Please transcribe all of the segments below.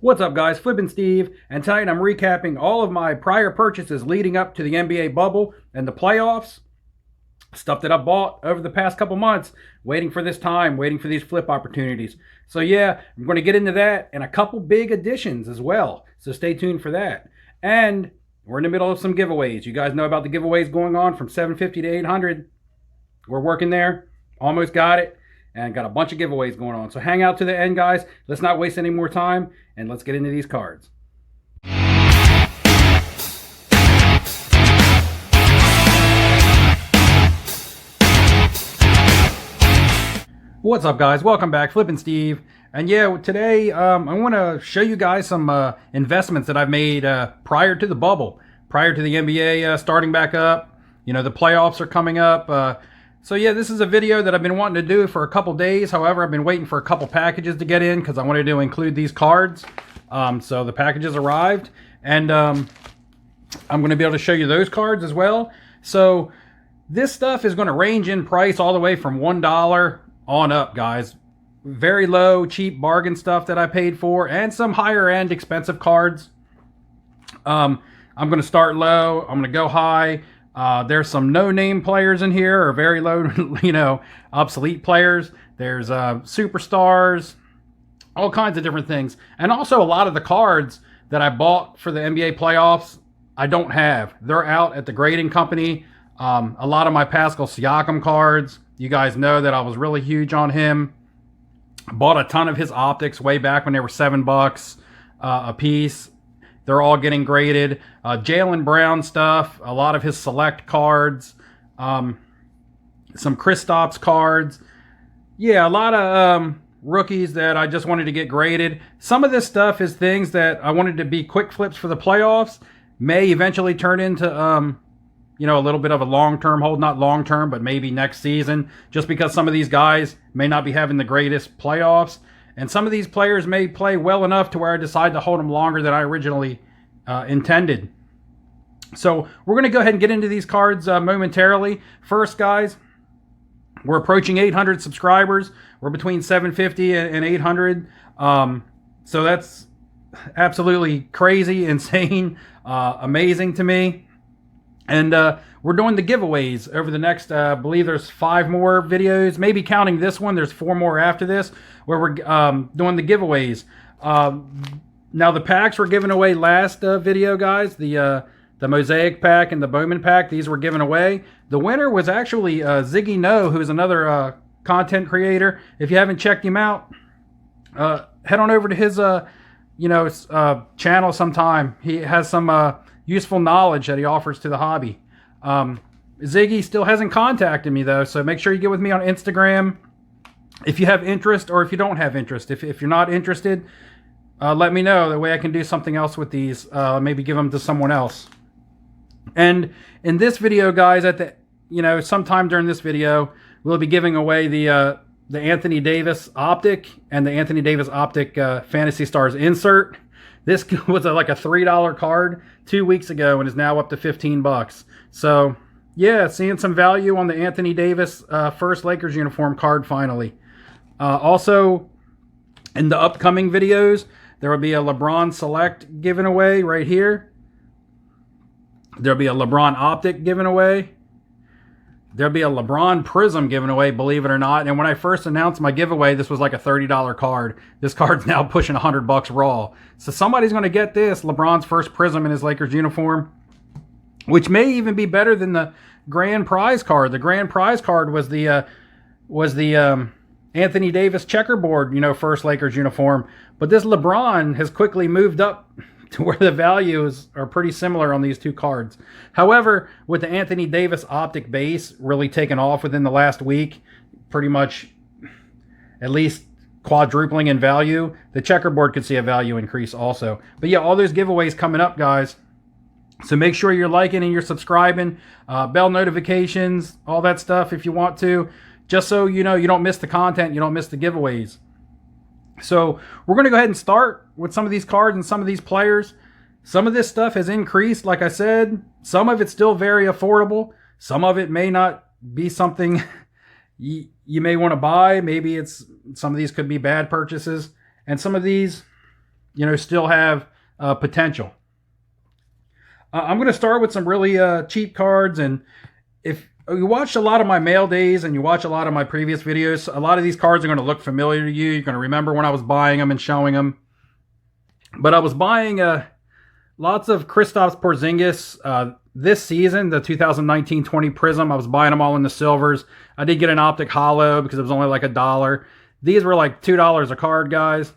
What's up, guys? Flippin' Steve, and tonight I'm recapping all of my prior purchases leading up to the NBA bubble and the playoffs. Stuff that I bought over the past couple months, waiting for this time, waiting for these flip opportunities. So yeah, I'm going to get into that and a couple big additions as well. So stay tuned for that. And we're in the middle of some giveaways. You guys know about the giveaways going on from 750 to 800. We're working there. Almost got it. And got a bunch of giveaways going on. So hang out to the end, guys. Let's not waste any more time, and let's get into these cards. What's up, guys? Welcome back. Flippin' Steve. And yeah, today I want to show you guys some investments that I've made prior to the bubble, prior to the NBA starting back up. You know, the playoffs are coming up. So yeah, this is a video that I've been wanting to do for a couple days. However, I've been waiting for a couple packages to get in because I wanted to include these cards. So the packages arrived, and I'm going to be able to show you those cards as well. So this stuff is going to range in price all the way from $1 on up, guys. Very low, cheap bargain stuff that I paid for, and some higher end expensive cards. I'm going to start low. I'm going to go high. There's some no-name players in here, or very low, obsolete players. There's superstars, all kinds of different things. And also a lot of the cards that I bought for the NBA playoffs, I don't have. They're out at the grading company. A lot of my Pascal Siakam cards, you guys know that I was really huge on him. Bought a ton of his optics way back when they were $7 a piece. They're all getting graded. Jaylen Brown stuff, a lot of his select cards, some Kristaps cards. Yeah, a lot of rookies that I just wanted to get graded. Some of this stuff is things that I wanted to be quick flips for the playoffs. May eventually turn into, a little bit of a long-term hold. Not long-term, but maybe next season. Just because some of these guys may not be having the greatest playoffs. And some of these players may play well enough to where I decide to hold them longer than I originally intended. So we're going to go ahead and get into these cards momentarily. First, guys, we're approaching 800 subscribers. We're between 750 and 800. So that's absolutely crazy, insane, amazing to me. And we're doing the giveaways over the next, I believe there's 5 more videos, maybe counting this one. There's 4 more after this where we're doing the giveaways. Now the packs were given away last video, guys. The Mosaic pack and the Bowman pack, these were given away. The winner was actually Ziggy No, who's another content creator. If you haven't checked him out, head on over to his channel sometime. He has some useful knowledge that he offers to the hobby. Ziggy still hasn't contacted me though, so make sure you get with me on Instagram if you have interest, or if you don't have interest. If you're not interested, let me know. That way I can do something else with these. Maybe give them to someone else. And in this video, guys, sometime during this video, we'll be giving away the Anthony Davis optic and the Anthony Davis optic Fantasy Stars insert. This was like a $3 card 2 weeks ago and is now up to $15. So, yeah, seeing some value on the Anthony Davis first Lakers uniform card finally. Also, in the upcoming videos, there will be a LeBron Select given away right here. There'll be a LeBron Optic given away. There'll be a LeBron Prism given away, believe it or not. And when I first announced my giveaway, this was like a $30 card. This card's now pushing $100 raw. So somebody's going to get this, LeBron's first Prism in his Lakers uniform, which may even be better than the grand prize card. The grand prize card was the Anthony Davis checkerboard, first Lakers uniform. But this LeBron has quickly moved up to where the values are pretty similar on these two cards. However, with the Anthony Davis optic base really taken off within the last week, pretty much at least quadrupling in value, the checkerboard could see a value increase also. But yeah, all those giveaways coming up, guys. So make sure you're liking and you're subscribing, bell notifications, all that stuff if you want to, just so you know you don't miss the content, you don't miss the giveaways. So we're going to go ahead and start with some of these cards and some of these players. Some of this stuff has increased, like I said. Some of it's still very affordable. Some of it may not be something you may want to buy. Maybe some of these could be bad purchases. And some of these still have potential. I'm going to start with some really cheap cards, and if you watched a lot of my mail days and you watch a lot of my previous videos, a lot of these cards are going to look familiar to you. You're going to remember when I was buying them and showing them. But I was buying lots of Kristaps Porzingis this season, the 2019-20 Prism. I was buying them all in the silvers. I did get an Optic Holo because it was only like $1. These were like $2 a card, guys.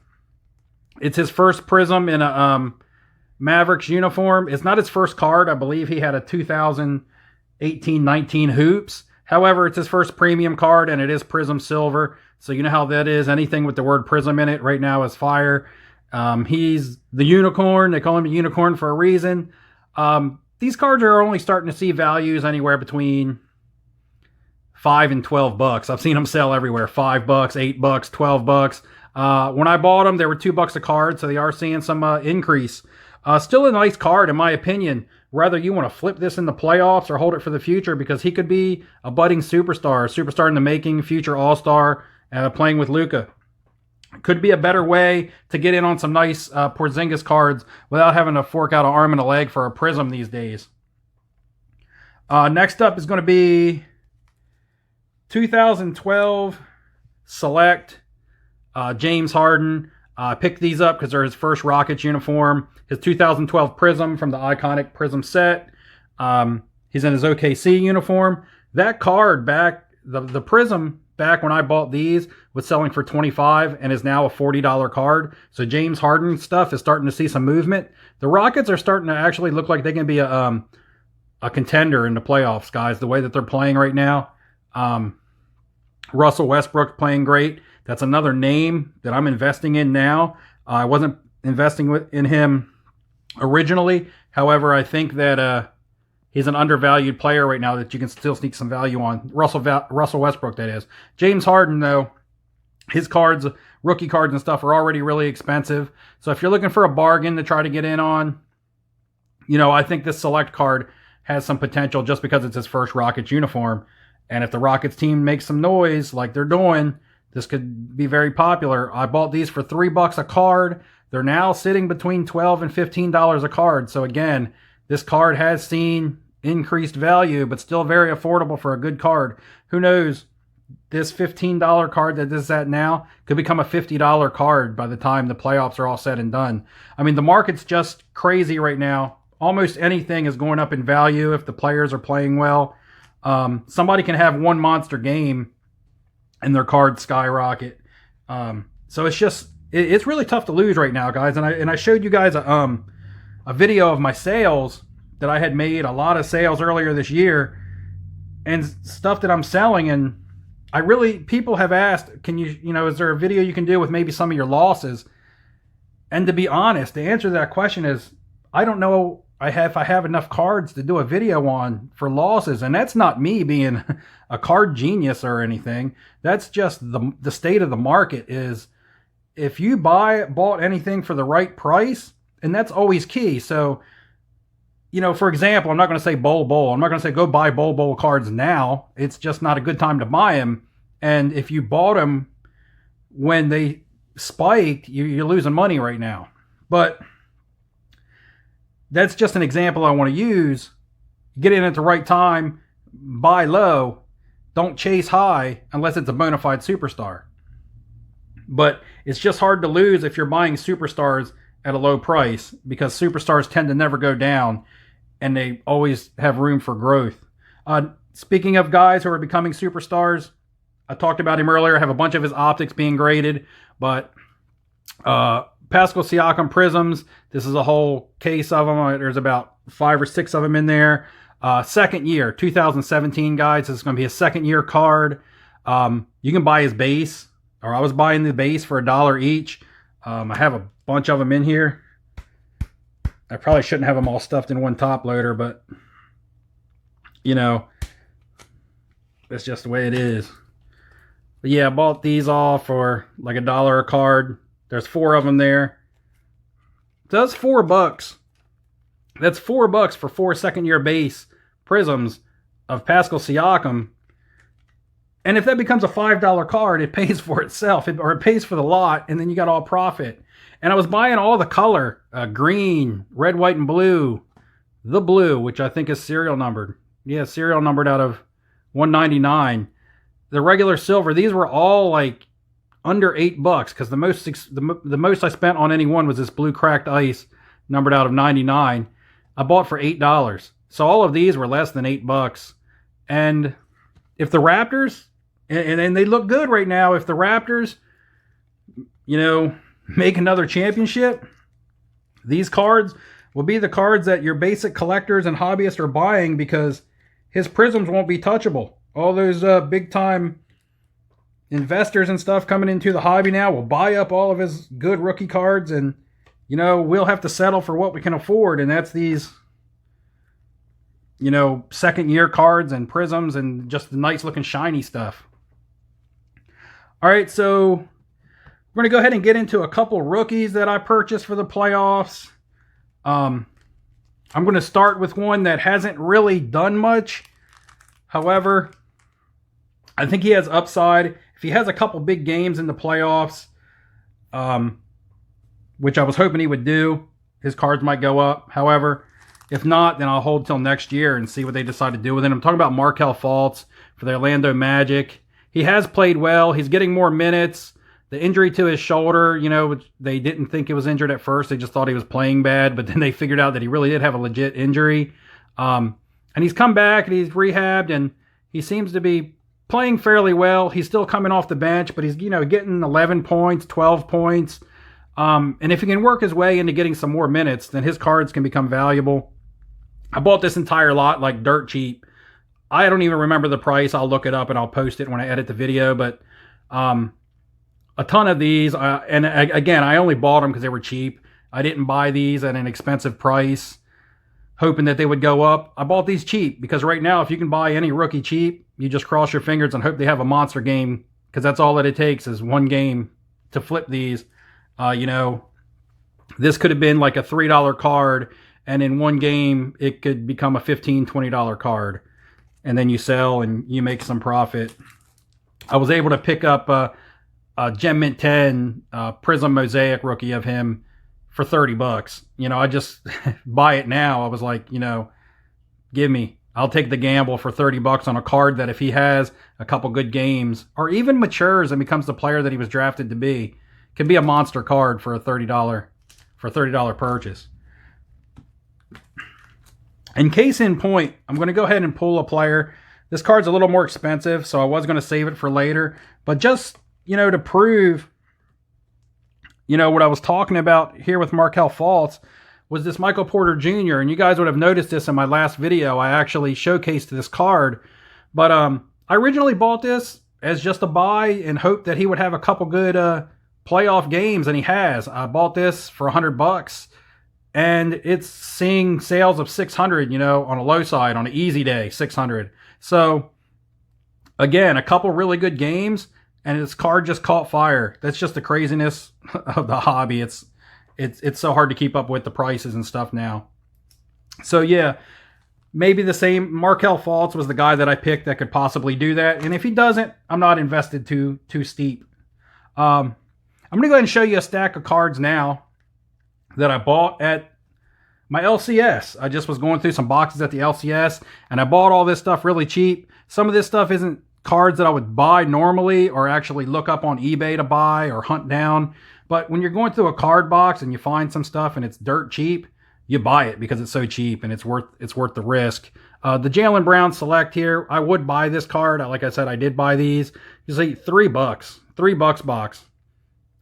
It's his first Prism in a Mavericks uniform. It's not his first card. I believe he had a 2018-19 Hoops. However, it's his first premium card, and it is Prism Silver. So you know how that is. Anything with the word Prism in it right now is fire. He's the unicorn. They call him a unicorn for a reason. These cards are only starting to see values anywhere between $5 and $12. I've seen them sell everywhere. $5, $8, $12. When I bought them, they were $2 a card, so they are seeing some increase. Still a nice card, in my opinion. Whether you want to flip this in the playoffs or hold it for the future, because he could be a budding superstar, superstar in the making, future all-star, playing with Luka. Could be a better way to get in on some nice Porzingis cards without having to fork out an arm and a leg for a Prism these days. Next up is going to be 2012 Select James Harden. I picked these up because they're his first Rockets uniform. His 2012 Prism from the iconic Prism set. He's in his OKC uniform. That card back, the Prism back when I bought these, was selling for $25 and is now a $40 card. So James Harden stuff is starting to see some movement. The Rockets are starting to actually look like they can be a contender in the playoffs, guys, the way that they're playing right now. Russell Westbrook playing great. That's another name that I'm investing in now. I wasn't investing in him originally. However, I think that he's an undervalued player right now that you can still sneak some value on. Russell Westbrook, that is. James Harden, though, his cards, rookie cards and stuff, are already really expensive. So if you're looking for a bargain to try to get in on, I think this Select card has some potential just because it's his first Rockets uniform. And if the Rockets team makes some noise like they're doing, this could be very popular. I bought these for $3 a card. They're now sitting between $12 and $15 a card. So again, this card has seen increased value, but still very affordable for a good card. Who knows? This $15 card that this is at now could become a $50 card by the time the playoffs are all said and done. I mean, the market's just crazy right now. Almost anything is going up in value if the players are playing well. Somebody can have one monster game and their cards skyrocket. So it's really tough to lose right now, guys. And I showed you guys a video of my sales that I had made, a lot of sales earlier this year, and stuff that I'm selling. And people have asked, is there a video you can do with maybe some of your losses? And to be honest, the answer to that question is, I don't know if I have enough cards to do a video on for losses. And that's not me being a card genius or anything. That's just the state of the market is, if you bought anything for the right price, and that's always key. So, for example, I'm not going to say Bol. I'm not going to say go buy Bol cards now. It's just not a good time to buy them. And if you bought them when they spiked, you're losing money right now. But that's just an example I want to use. Get in at the right time, buy low, don't chase high unless it's a bona fide superstar. But it's just hard to lose if you're buying superstars at a low price, because superstars tend to never go down and they always have room for growth. Speaking of guys who are becoming superstars, I talked about him earlier. I have a bunch of his optics being graded, but Pascal Siakam Prisms, this is a whole case of them. There's about 5 or 6 of them in there. Second year, 2017, guys. This is going to be a second year card. You can buy his base, or I was buying the base for $1 each. I have a bunch of them in here. I probably shouldn't have them all stuffed in one top loader, but that's just the way it is. But yeah, I bought these all for like $1 a card. There's 4 of them there. So that's $4. That's $4 for 4 second-year base Prisms of Pascal Siakam. And if that becomes a $5 card, it pays for itself, or it pays for the lot, and then you got all profit. And I was buying all the color, green, red, white, and blue. The blue, which I think is serial numbered. Yeah, serial numbered out of 199. The regular silver, these were all like under $8 because the most I spent on any one was this blue cracked ice numbered out of 99. I bought for $8. So all of these were less than $8. And if the Raptors, and they look good right now, if the Raptors, make another championship, these cards will be the cards that your basic collectors and hobbyists are buying because his prisms won't be touchable. All those big time investors and stuff coming into the hobby now will buy up all of his good rookie cards, and we'll have to settle for what we can afford, and that's these second year cards and prisms and just the nice looking shiny stuff. All right, so we're going to go ahead and get into a couple rookies that I purchased for the playoffs. I'm going to start with one that hasn't really done much. However, I think he has upside. If he has a couple big games in the playoffs, which I was hoping he would do, his cards might go up. However, if not, then I'll hold till next year and see what they decide to do with it. I'm talking about Markelle Fultz for the Orlando Magic. He has played well. He's getting more minutes. The injury to his shoulder, they didn't think it was injured at first. They just thought he was playing bad, but then they figured out that he really did have a legit injury. And he's come back and he's rehabbed, and he seems to be playing fairly well. He's still coming off the bench, but he's, getting 11 points, 12 points. And if he can work his way into getting some more minutes, then his cards can become valuable. I bought this entire lot like dirt cheap. I don't even remember the price. I'll look it up and I'll post it when I edit the video. But a ton of these. And again, I only bought them because they were cheap. I didn't buy these at an expensive price, hoping that they would go up. I bought these cheap because right now, if you can buy any rookie cheap, you just cross your fingers and hope they have a monster game, because that's all that it takes is one game to flip these. This could have been like a $3 card, and in one game, it could become a $15, $20 card. And then you sell and you make some profit. I was able to pick up a Gem Mint 10 Prism Mosaic rookie of him for $30. I just buy it now. I was like, give me. I'll take the gamble for $30 on a card that if he has a couple good games or even matures and becomes the player that he was drafted to be, can be a monster card for a $30 purchase. In case in point, I'm going to go ahead and pull a player. This card's a little more expensive, so I was going to save it for later. But just, to prove, what I was talking about here with Markelle Fultz was this Michael Porter Jr. And you guys would have noticed this in my last video. I actually showcased this card. But I originally bought this as just a buy and hoped that he would have a couple good playoff games, and he has. I bought this for $100. And it's seeing sales of 600, on a low side, on an easy day, 600. So, again, a couple really good games, and this card just caught fire. That's just the craziness of the hobby. It's so hard to keep up with the prices and stuff now. So, yeah, maybe the same. Markelle Fultz was the guy that I picked that could possibly do that. And if he doesn't, I'm not invested too steep. I'm going to go ahead and show you a stack of cards now that I bought at my LCS. I just was going through some boxes at the LCS, and I bought all this stuff really cheap. Some of this stuff isn't cards that I would buy normally or actually look up on eBay to buy or hunt down. But when you're going through a card box and you find some stuff and it's dirt cheap, you buy it because it's so cheap and it's worth the risk. The Jaylen Brown Select here, I would buy this card. Like I said, I did buy these. You see, $3, $3 box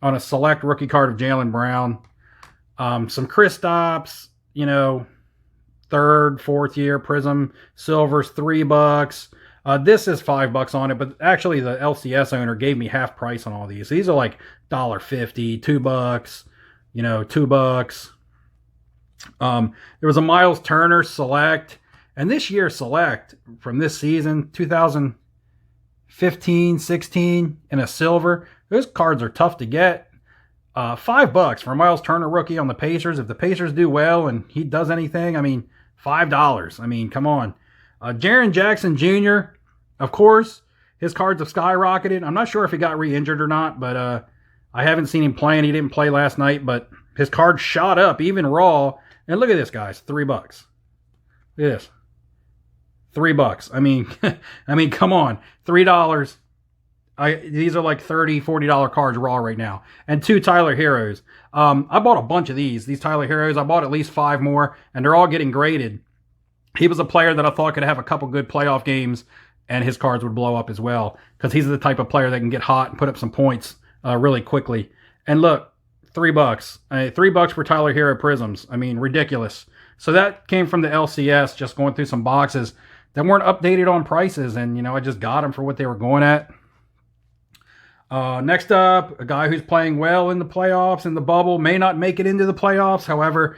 on a select rookie card of Jaylen Brown. Some Kristaps, third, fourth year Prism Silvers, $3. This is $5 on it, but actually the LCS owner gave me half price on all these. These are like $1.50, $2, $2. There was a Miles Turner Select, and this year Select from this season, 2015, 16, in a silver. Those cards are tough to get. $5 for Miles Turner rookie on the Pacers. If the Pacers do well and he does anything, $5. Come on. Jaren Jackson Jr., of course, his cards have skyrocketed. I'm not sure if he got re-injured or not, but I haven't seen him playing. He didn't play last night, but his card shot up, even raw. And look at this, guys, $3. Look at this, $3. I mean, I mean, come on, $3. These are like $30, $40 cards raw right now. And 2 Tyler Heroes. I bought a bunch of these Tyler Heroes. I bought at least 5 more, and they're all getting graded. He was a player that I thought could have a couple good playoff games, and his cards would blow up as well, because he's the type of player that can get hot and put up some points really quickly. And look, $3. $3 for Tyler Hero Prisms. I mean, ridiculous. So that came from the LCS, just going through some boxes that weren't updated on prices, and, you know, I just got them for what they were going at. Next up, a guy who's playing well in the playoffs, in the bubble, may not make it into the playoffs, however,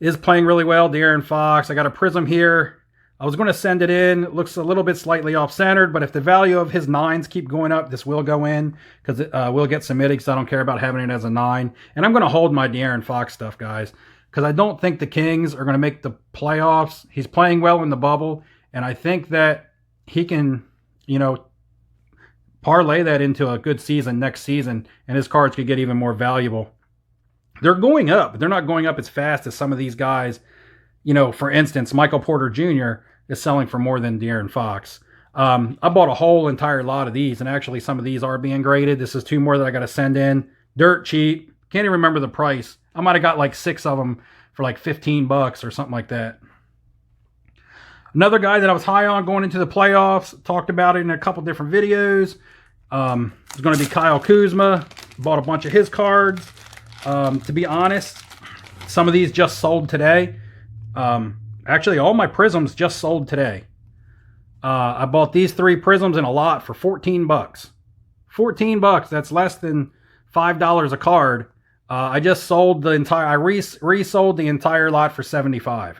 is playing really well, De'Aaron Fox. I got a Prism here. I was going to send it in. It looks a little bit slightly off-centered, but if the value of his 9s keep going up, this will go in, because it will get submitted, because I don't care about having it as a 9. And I'm going to hold my De'Aaron Fox stuff, guys, because I don't think the Kings are going to make the playoffs. He's playing well in the bubble, and I think that he can, you know, parlay that into a good season next season, and his cards could get even more valuable. They're going up, but they're not going up as fast as some of these guys. You know, for instance, Michael Porter Jr. is selling for more than De'Aaron Fox. I bought a whole entire lot of these, and actually some of these are being graded. This is 2 more that I got to send in. Dirt cheap. Can't even remember the price. I might have got like 6 of them for like $15 or something like that. Another guy that I was high on going into the playoffs, talked about it in a couple different videos, is going to be Kyle Kuzma. Bought a bunch of his cards. To be honest, some of these just sold today. Actually, all my Prisms just sold today. I bought these 3 Prisms in a lot for $14. $14, that's less than $5 a card. I just sold the entire, I resold the entire lot for $75.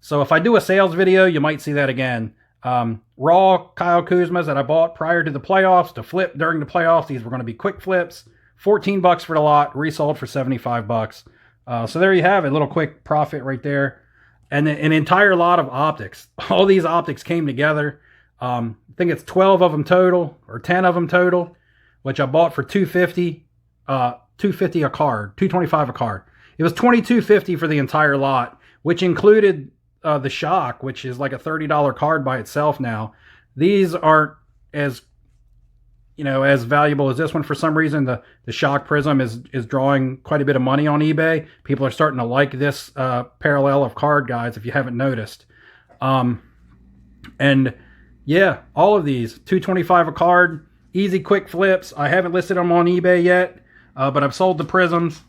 So if I do a sales video, you might see that again. Raw Kyle Kuzmas that I bought prior to the playoffs to flip during the playoffs. These were going to be quick flips. $14 for the lot, resold for $75. So there you have it, a little quick profit right there. And an entire lot of optics. All these optics came together. I think it's 12 of them total, or 10 of them total, which I bought for $250 a card, $225 a card. It was $22.50 for the entire lot, which included the Shock, which is like a $30 card by itself now. These aren't as, you know, as valuable as this one. For some reason, the Shock Prism is drawing quite a bit of money on eBay. People are starting to like this parallel of card, guys, if you haven't noticed. And yeah, all of these, $225 a card, easy quick flips. I haven't listed them on eBay yet, but I've sold the Prisms.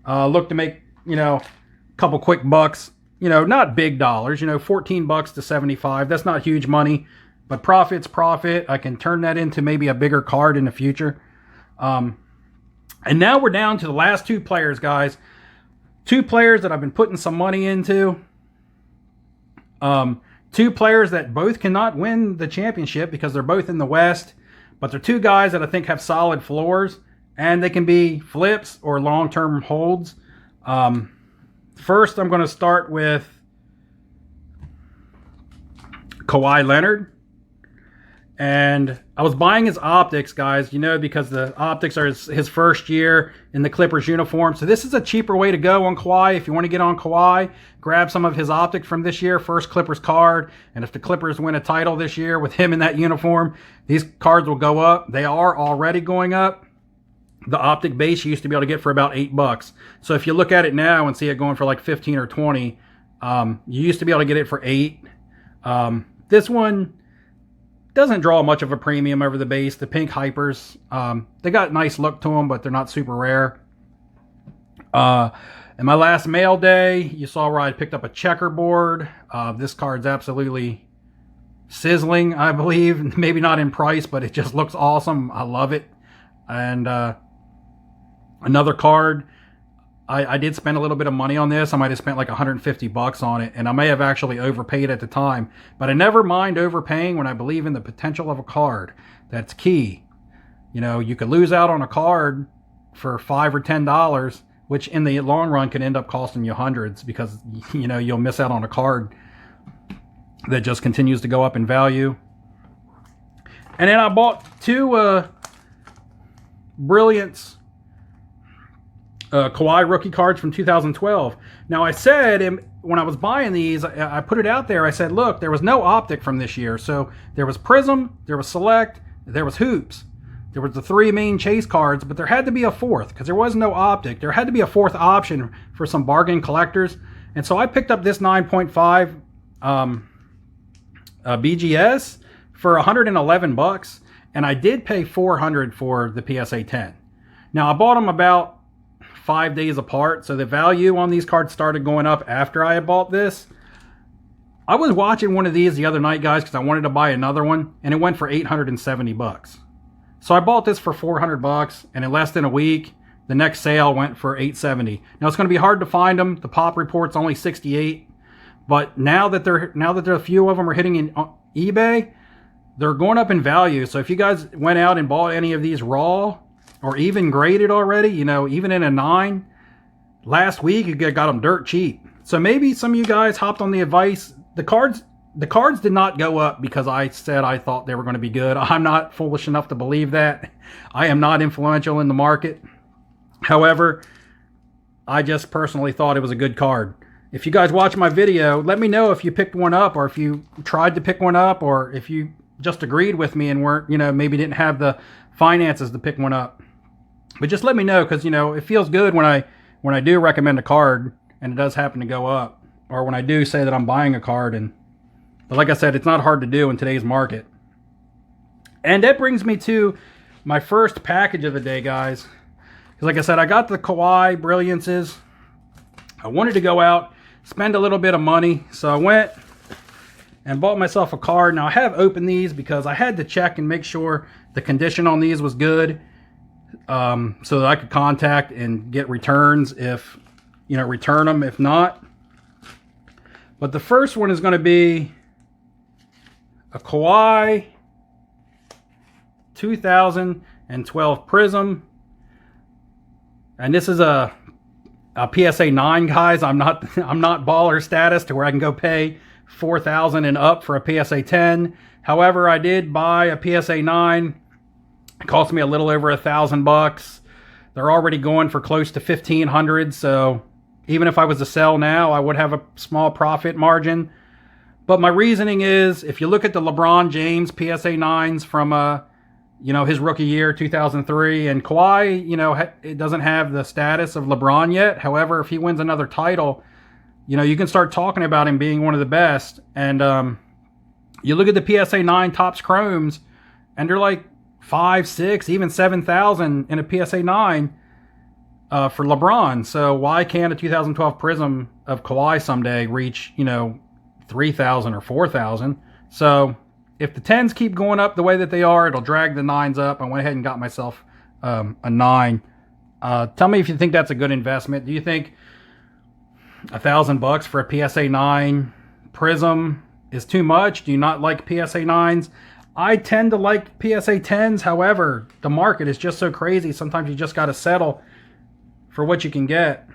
Look to make, you know, a couple quick bucks. You know, not big dollars, you know, $14 to $75. That's not huge money, but profit's profit. I can turn that into maybe a bigger card in the future. And now we're down to the last 2 players, guys. 2 players that I've been putting some money into. 2 players that both cannot win the championship because they're both in the West. But they're 2 guys that I think have solid floors. And they can be flips or long-term holds. First, I'm going to start with Kawhi Leonard. And I was buying his optics, guys, you know, because the optics are his first year in the Clippers uniform. So this is a cheaper way to go on Kawhi. If you want to get on Kawhi, grab some of his optics from this year, first Clippers card. And if the Clippers win a title this year with him in that uniform, these cards will go up. They are already going up. The optic base you used to be able to get for about $8. So if you look at it now and see it going for like 15 or 20, you used to be able to get it for $8. This one doesn't draw much of a premium over the base. The pink hypers, they got nice look to them, but they're not super rare. In my last mail day, you saw where I picked up a checkerboard. This card's absolutely sizzling, I believe. Maybe not in price, but it just looks awesome. I love it. And another card, I did spend a little bit of money on this. I might have spent like $150 on it, and I may have actually overpaid at the time. But I never mind overpaying when I believe in the potential of a card. That's key. You know, you could lose out on a card for $5 or $10, which in the long run can end up costing you hundreds, because, you know, you'll miss out on a card that just continues to go up in value. And then I bought 2 Brilliance Kawhi rookie cards from 2012. Now, I said when I was buying these, I put it out there. I said, look, there was no optic from this year. So there was Prism, there was Select, there was Hoops. There was the three main chase cards, but there had to be a fourth because there was no optic. There had to be a fourth option for some bargain collectors. And so I picked up this 9.5 BGS for 111 bucks, and I did pay 400 for the PSA 10. Now, I bought them about 5 days apart, so the value on these cards started going up after I had bought this. I was watching one of these the other night, guys, because I wanted to buy another one, and it went for 870 bucks. So I bought this for 400 bucks, and in less than a week, the next sale went for 870. Now, it's going to be hard to find them. The pop report's only 68, but now that a few of them are hitting in eBay, they're going up in value. So if you guys went out and bought any of these raw or even graded already, you know, even in a 9, last week you got them dirt cheap. So maybe some of you guys hopped on the advice. The cards did not go up because I said I thought they were going to be good. I'm not foolish enough to believe that. I am not influential in the market. However, I just personally thought it was a good card. If you guys watch my video, let me know if you picked one up, or if you tried to pick one up, or if you just agreed with me and weren't, you know, maybe didn't have the finances to pick one up. But just let me know, because, you know, it feels good when I do recommend a card and it does happen to go up, or when I do say that I'm buying a card. But like I said, it's not hard to do in today's market. And that brings me to my first package of the day, guys. Because like I said, I got the Kawhi Brilliances. I wanted to go out, spend a little bit of money, so I went and bought myself a card. Now, I have opened these because I had to check and make sure the condition on these was good, so that I could contact and get returns if, you know, return them if not. But the first one is going to be a Kawhi 2012 Prism. And this is a PSA 9, guys. I'm not baller status to where I can go pay $4,000 and up for a PSA 10. However, I did buy a PSA 9. It cost me a little over $1,000. They're already going for close to $1,500. So even if I was to sell now, I would have a small profit margin. But my reasoning is, if you look at the LeBron James PSA 9s from you know, his rookie year, 2003, and Kawhi, you know, it doesn't have the status of LeBron yet. However, if he wins another title, you know, you can start talking about him being one of the best. And you look at the PSA 9 Topps Chromes, and they're like 5, 6, even 7,000 in a PSA 9 for LeBron. So why can't a 2012 Prism of Kawhi someday reach, you know, 3,000 or 4,000? So if the 10s keep going up the way that they are, it'll drag the 9s up. I went ahead and got myself a 9. Tell me if you think that's a good investment. Do you think $1,000 for a PSA 9 Prism is too much? Do you not like PSA 9s? I tend to like PSA 10s. However, the market is just so crazy. Sometimes you just got to settle for what you can get.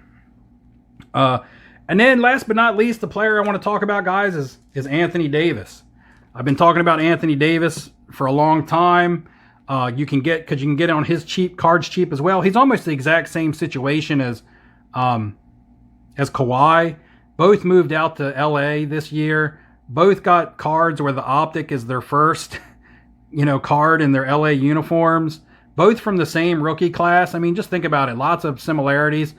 And then last but not least, the player I want to talk about, guys, is Anthony Davis. I've been talking about Anthony Davis for a long time. You can get it on his cards cheap as well. He's almost the exact same situation as Kawhi. Both moved out to LA this year. Both got cards where the optic is their first, you know, card in their LA uniforms. Both from the same rookie class. I mean, just think about it. Lots of similarities.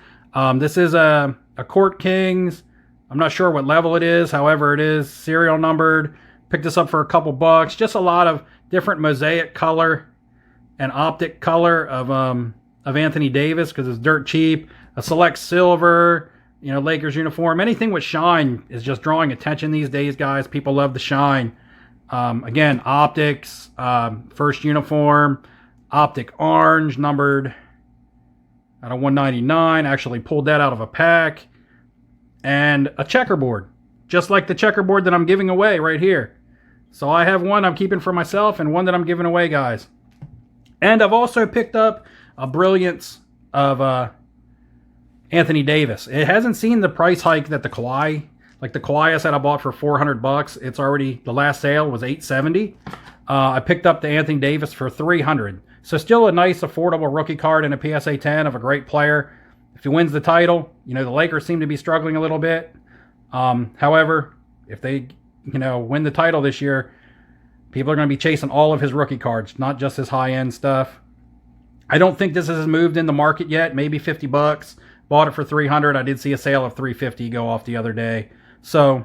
This is a Court Kings. I'm not sure what level it is. However, it is serial numbered. Picked this up for a couple bucks. Just a lot of different mosaic color and optic color of Anthony Davis because it's dirt cheap. A select silver, you know, Lakers uniform. Anything with shine is just drawing attention these days, guys. People love the shine. Again, optics, first uniform, optic orange, numbered out of 199. Actually pulled that out of a pack. And a checkerboard, just like the checkerboard that I'm giving away right here. So I have one I'm keeping for myself and one that I'm giving away, guys. And I've also picked up a Brilliance of Anthony Davis. It hasn't seen the price hike that the Kawhi, like the Kawhi I said I bought for $400. It's already, the last sale was $870. I picked up the Anthony Davis for $300. So still a nice, affordable rookie card in a PSA 10 of a great player. If he wins the title, the Lakers seem to be struggling a little bit. However, if they, win the title this year, people are going to be chasing all of his rookie cards, not just his high-end stuff. I don't think this has moved in the market yet. Maybe $50. Bought it for $300. I did see a sale of $350 go off the other day. So,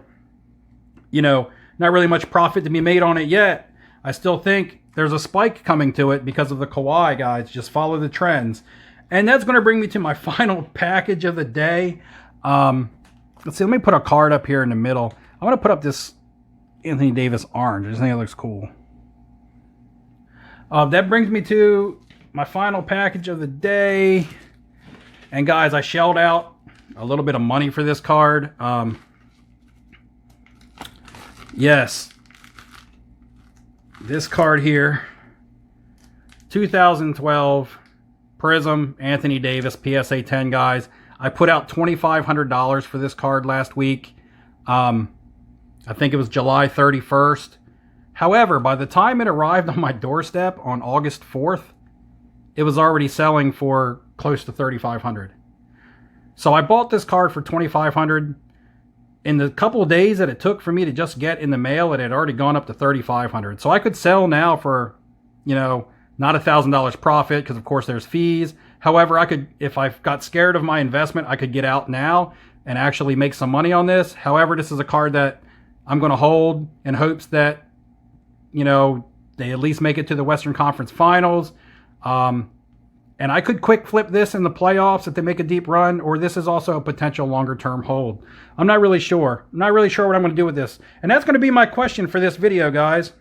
not really much profit to be made on it yet. I still think there's a spike coming to it because of the Kawhi, guys. Just follow the trends. And that's going to bring me to my final package of the day. Let's see. Let me put a card up here in the middle. I want to put up this Anthony Davis orange. I just think it looks cool. That brings me to my final package of the day. And guys, I shelled out a little bit of money for this card. Yes. This card here. 2012 Prism Anthony Davis PSA 10, guys. I put out $2,500 for this card last week. I think it was July 31st. However, by the time it arrived on my doorstep on August 4th, it was already selling for close to $3,500. So I bought this card for $2,500. In the couple of days that it took for me to just get in the mail, it had already gone up to $3,500. So I could sell now for, not $1,000 profit because, of course, there's fees. However, I could, if I got scared of my investment, I could get out now and actually make some money on this. However, this is a card that I'm going to hold in hopes that, they at least make it to the Western Conference Finals. And I could quick flip this in the playoffs if they make a deep run, or this is also a potential longer-term hold. I'm not really sure. I'm not really sure what I'm going to do with this. And that's going to be my question for this video, guys.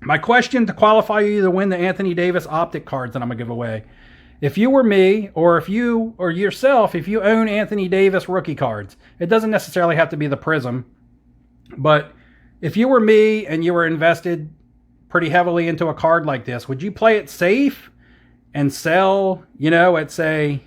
My question to qualify you to win the Anthony Davis Optic cards that I'm going to give away. If you were me, or if you, or yourself, if you own Anthony Davis rookie cards, it doesn't necessarily have to be the Prism, but if you were me and you were invested pretty heavily into a card like this, would you play it safe and sell, at say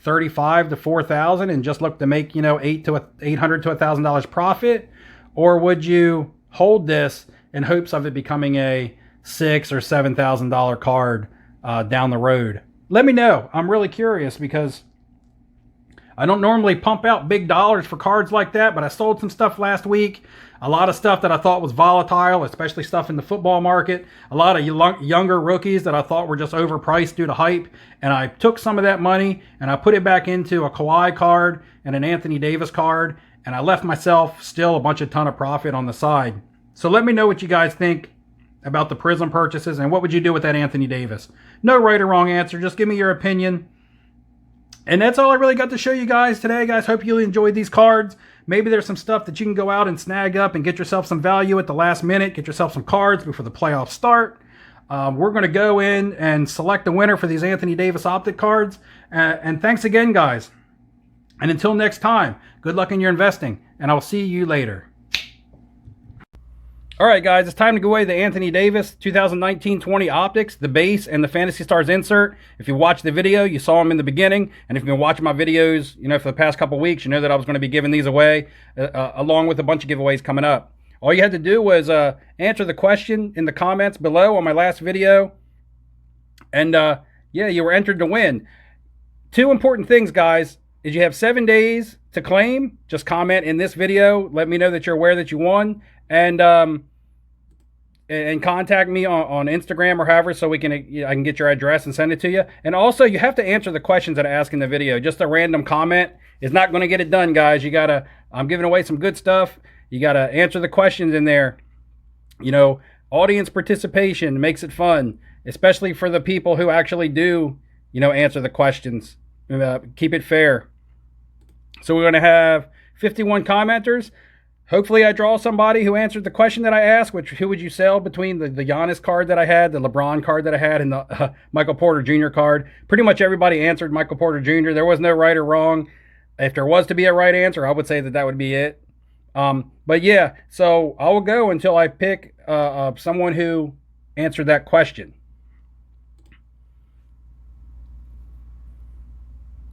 $35,000 to $4,000 and just look to make, $800 to $1,000 profit? Or would you hold this in hopes of it becoming a $6,000 or $7,000 card down the road? Let me know. I'm really curious because I don't normally pump out big dollars for cards like that, but I sold some stuff last week. A lot of stuff that I thought was volatile, especially stuff in the football market. A lot of younger rookies that I thought were just overpriced due to hype. And I took some of that money and I put it back into a Kawhi card and an Anthony Davis card. And I left myself still a ton of profit on the side. So let me know what you guys think about the Prism purchases and what would you do with that Anthony Davis. No right or wrong answer. Just give me your opinion. And that's all I really got to show you guys today, guys. Hope you enjoyed these cards. Maybe there's some stuff that you can go out and snag up and get yourself some value at the last minute. Get yourself some cards before the playoffs start. We're going to go in and select a winner for these Anthony Davis Optic cards. And thanks again, guys. And until next time, good luck in your investing. And I'll see you later. All right, guys, it's time to give away the Anthony Davis 2019-20 Optics, the base, and the Fantasy Stars insert. If you watched the video, you saw them in the beginning. And if you've been watching my videos, for the past couple weeks, you know that I was going to be giving these away, along with a bunch of giveaways coming up. All you had to do was answer the question in the comments below on my last video. And, yeah, you were entered to win. Two important things, guys, is you have 7 days to claim. Just comment in this video. Let me know that you're aware that you won. And contact me on Instagram or however, so I can get your address and send it to you. And also, you have to answer the questions that I ask in the video. Just a random comment is not going to get it done, guys. I'm giving away some good stuff. You gotta answer the questions in there. Audience participation makes it fun, especially for the people who actually do, answer the questions. Keep it fair. So we're going to have 51 commenters. Hopefully I draw somebody who answered the question that I asked, who would you sell between the Giannis card that I had, the LeBron card that I had, and the Michael Porter Jr. card. Pretty much everybody answered Michael Porter Jr. There was no right or wrong. If there was to be a right answer, I would say that would be it. But yeah, so I will go until I pick someone who answered that question.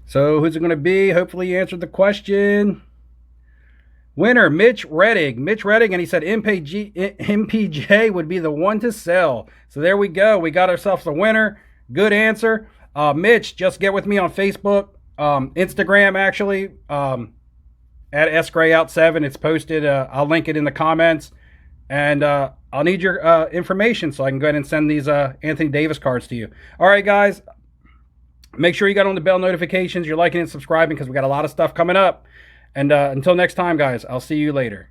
So who's it going to be? Hopefully you answered the question. Winner, Mitch Reddick. And he said MPJ would be the one to sell. So there we go. We got ourselves a winner. Good answer. Mitch, just get with me on Facebook, Instagram, actually, at sgrayout7. It's posted. I'll link it in the comments. And I'll need your information so I can go ahead and send these Anthony Davis cards to you. All right, guys. Make sure you got on the bell notifications. You're liking and subscribing because we got a lot of stuff coming up. And until next time, guys, I'll see you later.